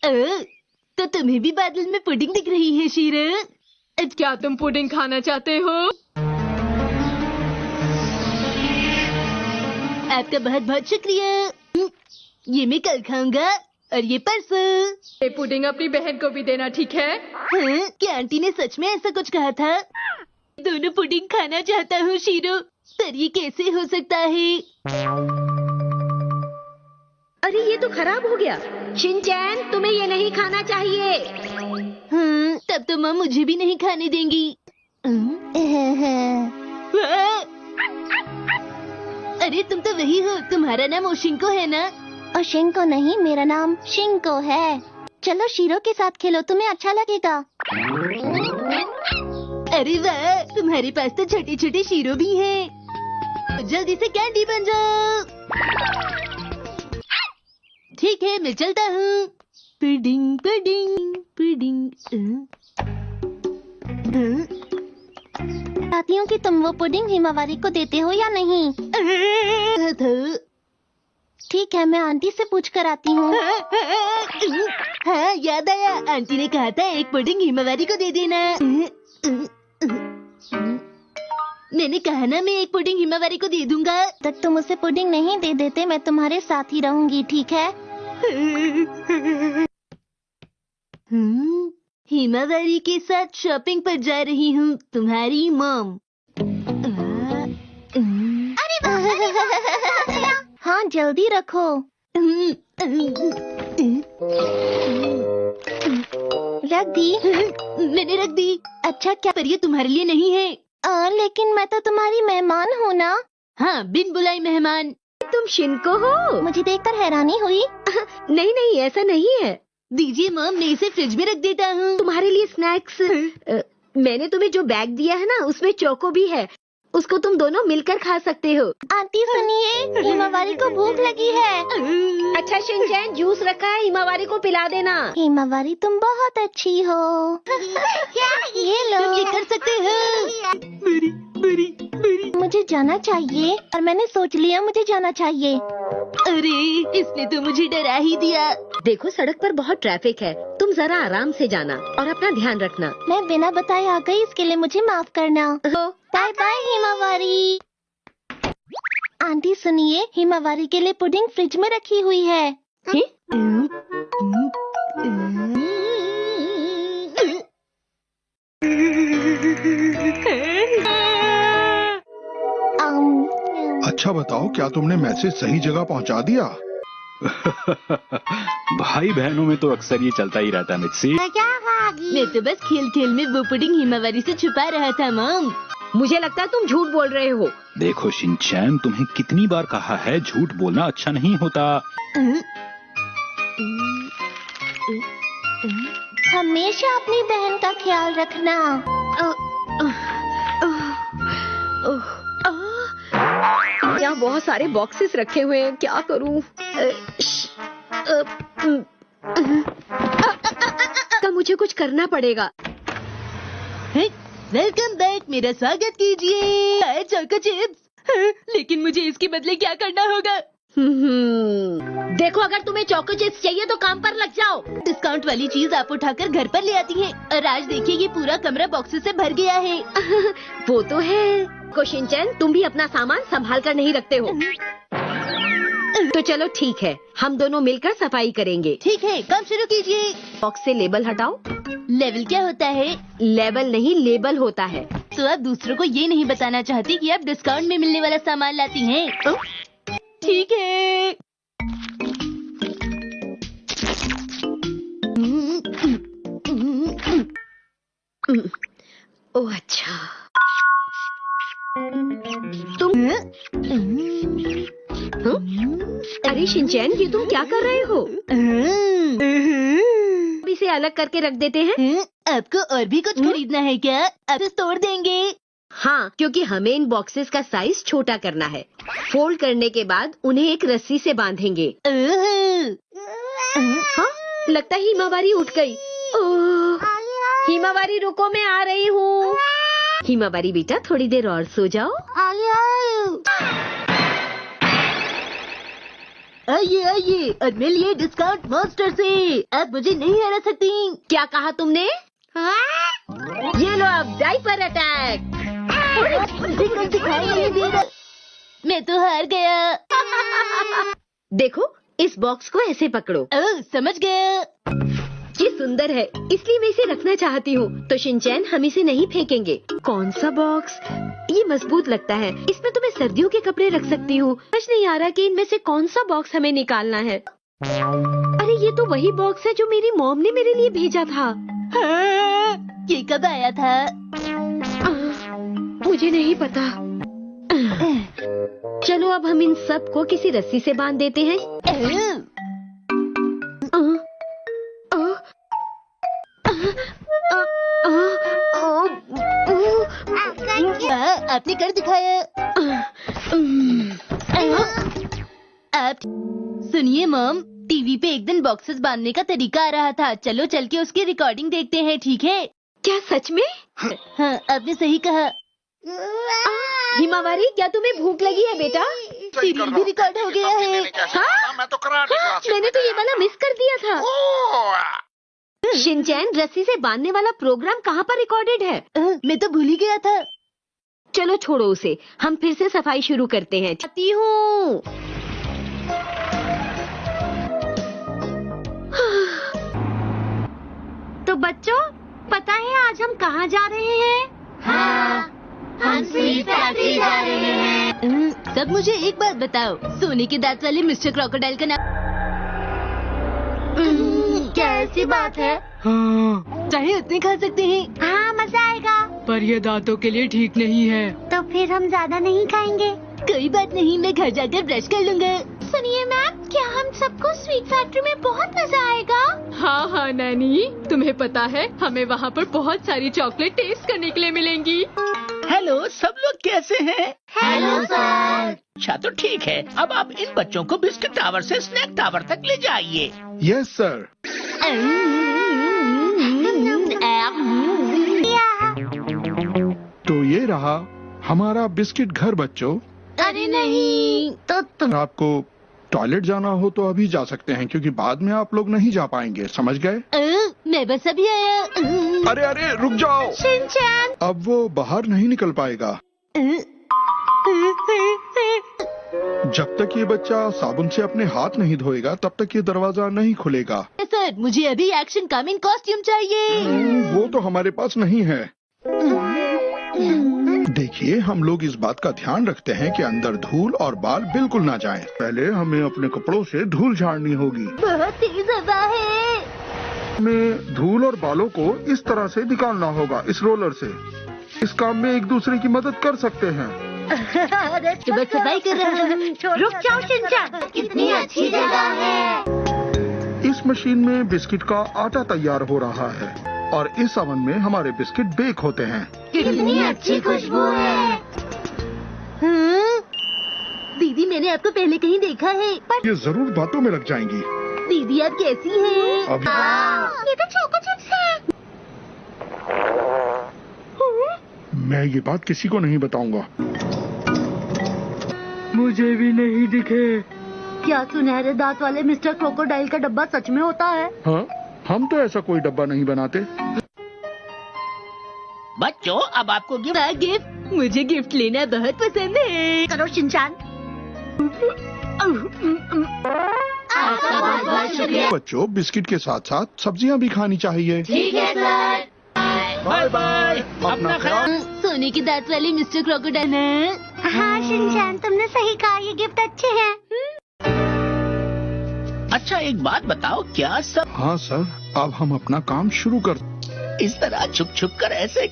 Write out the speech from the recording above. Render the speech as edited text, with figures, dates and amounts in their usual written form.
तो तुम्हें भी बादल में पुडिंग दिख रही है शीरो? क्या तुम पुडिंग खाना चाहते हो? आपका बहुत बहुत शुक्रिया। ये मैं कल खाऊंगा और ये परसों। ये पुडिंग अपनी बहन को भी देना, ठीक है? हाँ, क्या आंटी ने सच में ऐसा कुछ कहा था? दोनों पुडिंग खाना चाहता हूँ शीरो, पर ये कैसे हो सकता है? अरे ये तो खराब हो गया। शिनचैन, तुम्हें ये नहीं खाना चाहिए। हाँ, तब तो माँ मुझे भी नहीं खाने देंगी। अरे तुम तो वही हो, तुम्हारा नाम ओशिंको है ना? ओशिंको नहीं, मेरा नाम शिंको है। चलो शीरो के साथ खेलो, तुम्हें अच्छा लगेगा। अरे वाह, तुम्हारे पास तो छोटे छोटे शीरो भी हैं। जल्दी से कैंडी बन जाओ। ठीक है, मैं चलता हूँ। Pudding pudding pudding. चाहती हूँ कि तुम वो पुडिंग हिमावारी को देते हो या नहीं। ठीक है, मैं आंटी से पूछ कर आती हूँ। हाँ, याद आया, आंटी ने कहा था एक पुडिंग हिमावारी को दे देना। मैंने कहा ना मैं एक पुडिंग हिमावारी को दे दूंगा। तक तुम उसे पुडिंग नहीं दे देते, मैं तुम्हारे साथ ही रहूंगी, ठीक है? हिमावारी के साथ शॉपिंग पर जा रही हूँ, तुम्हारी मॉम। हाँ, जल्दी रखो। रख दी? मैंने रख दी। अच्छा, क्या? पर ये तुम्हारे लिए नहीं है। लेकिन मैं तो तुम्हारी मेहमान हूँ ना। हाँ, बिन बुलाई मेहमान। तुम शिनको हो? मुझे देखकर हैरानी हुई। नहीं नहीं, ऐसा नहीं है। दीजिए मॉम, मैं इसे फ्रिज में रख देता हूँ। तुम्हारे लिए स्नैक्स। मैंने तुम्हें जो बैग दिया है ना, उसमें चोको भी है। उसको तुम दोनों मिलकर खा सकते हो। आंटी सुनिए, हिमावारी को भूख लगी है। अच्छा शिनचैन, जूस रखा है, हिमावारी को पिला देना। हिमावारी, तुम बहुत अच्छी हो। ये लो। तुम ये कर सकते हो। बुरी बुरी बुरी। मुझे जाना चाहिए, और मैंने सोच लिया मुझे जाना चाहिए। अरे, इसने तो मुझे डरा ही दिया। देखो, सड़क पर बहुत ट्रैफिक है, तुम जरा आराम से जाना और अपना ध्यान रखना। मैं बिना बताए आ गई, इसके लिए मुझे माफ करना। Bye bye Himawari. आंटी सुनिए, हिमावारी के लिए पुडिंग फ्रिज में रखी हुई है। अच्छा बताओ, क्या तुमने मैसेज सही जगह पहुंचा दिया? भाई बहनों में तो अक्सर ये चलता ही रहता है मित्सी। मैं तो बस खेल खेल में वो पुडिंग हिमावारी से छुपा रहा था मॉम। मुझे लगता है तुम झूठ बोल रहे हो। देखो शिनचैन, तुम्हें कितनी बार कहा है, झूठ बोलना अच्छा नहीं होता। हमेशा अपनी बहन का ख्याल रखना। यहाँ बहुत सारे बॉक्सेस रखे हुए हैं, क्या करूँ? तो मुझे कुछ करना पड़ेगा। वेलकम बैक, मेरा स्वागत कीजिए। Choco chips. लेकिन मुझे इसके बदले क्या करना होगा? देखो, अगर तुम्हें चोको चिप्स चाहिए तो काम पर लग जाओ। डिस्काउंट वाली चीज आप उठाकर घर पर ले आती हैं, और आज देखिए ये पूरा कमरा बॉक्सेस से भर गया है। वो तो है। शिनचैन, तुम भी अपना सामान संभाल कर नहीं रखते हो। तो चलो ठीक है, हम दोनों मिलकर सफाई करेंगे। ठीक है, काम शुरू कीजिए। बॉक्स से लेबल हटाओ। लेवल क्या होता है? लेबल नहीं, लेबल होता है। तो आप दूसरों को ये नहीं बताना चाहती कि आप डिस्काउंट में मिलने वाला सामान लाती हैं? ठीक है। ओह अच्छा, तुम अरे शिनचैन, ये तुम क्या कर रहे हो? इसे अलग करके रख देते हैं। आपको और भी कुछ खरीदना है क्या? आप इसे तोड़ देंगे। हाँ, क्योंकि हमें इन बॉक्सेस का साइज छोटा करना है। फोल्ड करने के बाद उन्हें एक रस्सी से बांधेंगे। हाँ, लगता है हिमावारी उठ गई। हिमावारी रुको, मैं आ रही हूँ। हिमावारी बेटा, थोड़ी देर और सो जाओ। आइए आइए और मिलिए डिस्काउंट मास्टर से। अब मुझे नहीं हरा सकती। क्या कहा तुमने? ये लो अब डायपर अटैक। मुझे कुछ दिखाई नहीं दे रहा। मैं तो हार गया। देखो इस बॉक्स को ऐसे पकड़ो। ओह, समझ गया। ये सुंदर है इसलिए मैं इसे रखना चाहती हूँ। तो शिनचैन हम इसे नहीं फेंकेंगे। कौन सा बॉक्स? ये मजबूत लगता है। इसमें तो मैं सर्दियों के कपड़े रख सकती हूँ। समझ नहीं आ रहा कि इनमें से कौन सा बॉक्स हमें निकालना है। अरे ये तो वही बॉक्स है जो मेरी मॉम ने मेरे लिए भेजा था। हाँ, ये कब आया था? मुझे नहीं पता। चलो अब हम इन सब को किसी रस्सी से बांध देते हैं। आपने कर दिखाया। आप सुनिए मॉम, टीवी पे एक दिन बॉक्सेस बांधने का तरीका आ रहा था। चलो चल के उसकी रिकॉर्डिंग देखते हैं, ठीक है? क्या सच में? हाँ, आपने सही कहा। हिमावारी क्या तुम्हें भूख लगी है बेटा? सीरियल भी रिकॉर्ड हो गया है। हाँ? मैं तो कराटे क्लास मैंने तो ये वाला मिस कर दिया था। शिनचैन रस्सी से बांधने वाला प्रोग्राम कहाँ पर रिकॉर्डेड है? मैं तो भूल ही गया था। चलो छोड़ो उसे, हम फिर से सफाई शुरू करते हैं। आती हूँ। तो बच्चों पता है आज हम कहाँ जा रहे हैं? हम स्वीट फैक्ट्री जा रहे हैं। सब मुझे एक बात बताओ, सोने के दांत वाले मिस्टर क्रोकोडाइल का नाम क्या ऐसी बात है? चाहे उतने खा सकते हैं। हाँ मजा आएगा। पर ये दांतों के लिए ठीक नहीं है। तो फिर हम ज्यादा नहीं खाएंगे। कोई बात नहीं, मैं घर जाकर ब्रश कर लूंगा। सुनिए मैम, क्या हम सबको स्वीट फैक्ट्री में बहुत मजा आएगा? हाँ हाँ नैनी, तुम्हें पता है हमें वहाँ पर बहुत सारी चॉकलेट टेस्ट करने के लिए मिलेंगी। हेलो, सब लोग कैसे हैं? Hello sir. अच्छा तो ठीक है, अब आप इन बच्चों को बिस्किट टावर से स्नैक टावर तक ले जाइए। Yes sir. तो ये रहा हमारा बिस्किट घर बच्चों। अरे नहीं, तो तुम आपको टॉयलेट जाना हो तो अभी जा सकते हैं, क्योंकि बाद में आप लोग नहीं जा पाएंगे, समझ गए? मैं बस अभी आया। अरे अरे रुक जाओ। शिनचैन। अब वो बाहर नहीं निकल पाएगा जब तक ये बच्चा साबुन से अपने हाथ नहीं धोएगा, तब तक ये दरवाजा नहीं खुलेगा। सर, मुझे अभी एक्शन कमिंग कॉस्ट्यूम चाहिए। वो तो हमारे पास नहीं है। देखिए, हम लोग इस बात का ध्यान रखते हैं कि अंदर धूल और बाल बिल्कुल ना जाएं। पहले हमें अपने कपड़ों से धूल झाड़नी होगी। बहुत तेज हवा है। हमें धूल और बालों को इस तरह से निकालना होगा, इस रोलर से। इस काम में एक दूसरे की मदद कर सकते हैं। सुबह सफाई कर रहा हूँ। रुक जाओ शिनचैन, कितनी अच्छी जगह है। इस मशीन में बिस्किट का आटा तैयार हो रहा है और इस ओवन में हमारे बिस्किट बेक होते हैं। कितनी अच्छी खुशबू है। दीदी, मैंने आपको पहले कहीं देखा है। ये जरूर बातों में लग जाएंगी। दीदी, आप कैसी हैं? अभी ये तो चोको चिप्स है। मैं ये बात किसी को नहीं बताऊंगा। मुझे भी नहीं दिखे। क्या सुनहरे दांत वाले मिस्टर क्रोकोडाइल का डब्बा सच में होता है? हाँ, हम तो ऐसा कोई डब्बा नहीं बनाते। बच्चों अब आपको गिफ्ट। गिफ्ट? मुझे गिफ्ट लेना बहुत पसंद है। करो शिनचैन। आपका बहुत बहुत शुक्रिया। बच्चों, बिस्किट के साथ साथ सब्जियां भी खानी चाहिए। ठीक है सर। बाय बाय, अपना ख्याल। सोने के दांत वाले मिस्टर क्रोकोडाइल। हाँ शिनचैन, तुमने सही कहा, ये गिफ्ट अच्छे हैं। अच्छा एक बात बताओ, क्या सब हाँ सर, अब हम अपना काम शुरू कर। इस तरह छुप छुप कर ऐसे